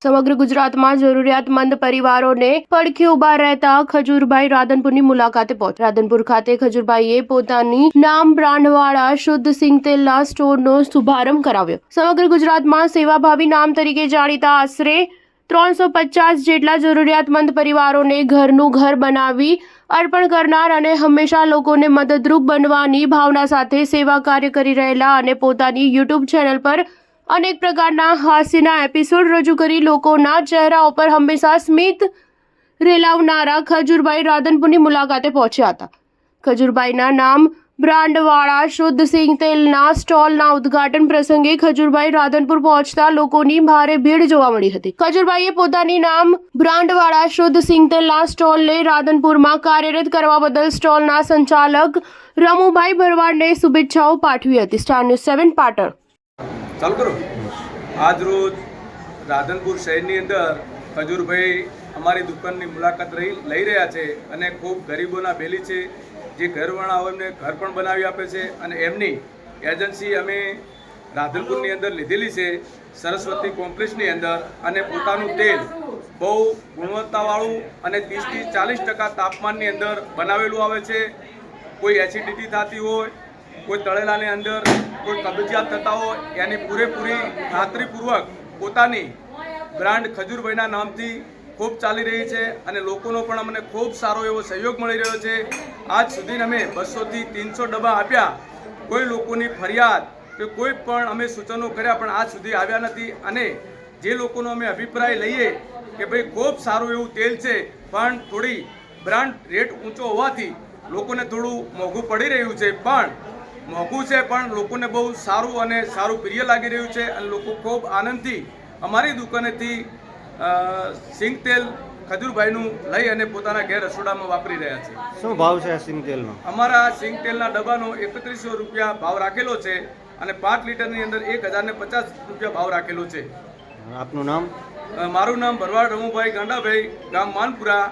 સમગ્ર ગુજરાતમાં જરૂરિયાતમંદ પરિવારોને પડખે ઉભા રહેતા ખજૂરભાઈ રાધનપુરની મુલાકાતે પહોંચ્યા। રાધનપુર ખાતે ખજૂરભાઈએ પોતાની નામ બ્રાન્ડવાળા શુદ્ધ સિંગ તેલના સ્ટોરનો શુભારંભ કરાવ્યો। સમગ્ર ગુજરાતમાં સેવાભાવી નામ તરીકે જાણીતા આશરે 350 જેટલા જરૂરિયાતમંદ પરિવારોને ઘરનું ઘર બનાવી અર્પણ કરનાર અને હંમેશા લોકોને મદદરૂપ બનવાની ભાવના સાથે સેવા કાર્ય કરી રહેલા અને પોતાની યુટ્યુબ ચેનલ પર અનેક પ્રકારના હાસ્યના એપિસોડ રજૂ કરી લોકોના ચહેરા ઉપર હંમેશા સ્મિત રેલાવનારા ખજૂરભાઈ રાધનપુરની મુલાકાતે પહોંચ્યા હતા। ખજૂરભાઈના નામ બ્રાન્ડવાળા શુદ્ધ સિંગ તેલના સ્ટોલના ઉદ્ઘાટન પ્રસંગે ખજૂરભાઈ રાધનપુર પહોંચતા લોકોની ભારે ભીડ જોવા મળી હતી। ખજૂરભાઈએ પોતાની નામ બ્રાન્ડવાળા શુદ્ધ સિંગ તેલના સ્ટોલને રાધનપુરમાં કાર્યરત કરવા બદલ સ્ટોલના સંચાલક રમુભાઈ ભરવાડને શુભેચ્છાઓ પાઠવી હતી। Star news 7 Patan. ચાલુ કરો। આજ રોજ રાધનપુર શહેરની અંદર ખજૂરભાઈ અમારી દુકાનની મુલાકાત લઈ રહ્યા છે અને ખૂબ ગરીબોના બેલી છે, જે ઘરવાળા હોય એમને ઘર પણ બનાવી આપે છે અને એમની એજન્સી અમે રાધનપુરની અંદર લીધેલી છે, સરસ્વતી કોમ્પ્લેક્સની અંદર, અને પોતાનું તેલ બહુ ગુણવત્તાવાળું અને 30 થી 40% તાપમાનની અંદર બનાવેલું આવે છે। કોઈ એસિડિટી થતી હોય, કોઈ તળેલાની અંદર કોઈ કબજિયાત થતા હોય, એની પૂરેપૂરી ખાતરીપૂર્વક પોતાની બ્રાન્ડ ખજૂરભાઈના નામથી ખૂબ ચાલી રહી છે અને લોકોનો પણ અમને ખૂબ સારો એવો સહયોગ મળી રહ્યો છે। આજ સુધી અમે 200 થી 300 ડબ્બા આપ્યા, કોઈ લોકોની ફરિયાદ કે કોઈ પણ અમે સૂચનો કર્યા પણ આજ સુધી આવ્યા નથી। અને જે લોકોનો અમે અભિપ્રાય લઈએ કે ભાઈ ખૂબ સારું એવું તેલ છે પણ થોડી બ્રાન્ડ રેટ ઊંચો હોવાથી લોકોને થોડું મોંઘું પડી રહ્યું છે, પણ મોંઘું છે પણ લોકોને બહુ સારું અને સારું પ્રિય લાગી રહ્યું છે અને લોકો ખૂબ આનંદથી અમારી દુકાનેથી સિંગ તેલ ખજૂરભાઈનું લઈ અને પોતાના ઘેર રસોડામાં વાપરી રહ્યા છે। શું ભાવ છે આ સિંગ તેલનો? અમારા સિંગ તેલના ડબ્બાનો 3100 રૂપિયા ભાવ રાખેલો છે અને 5 લીટરની અંદર 1050 રૂપિયા ભાવ રાખેલો છે। આપનું નામ? મારું નામ ભરવાડ રમુભાઈ ગાંડાભાઈ, ગામ માનપુરા,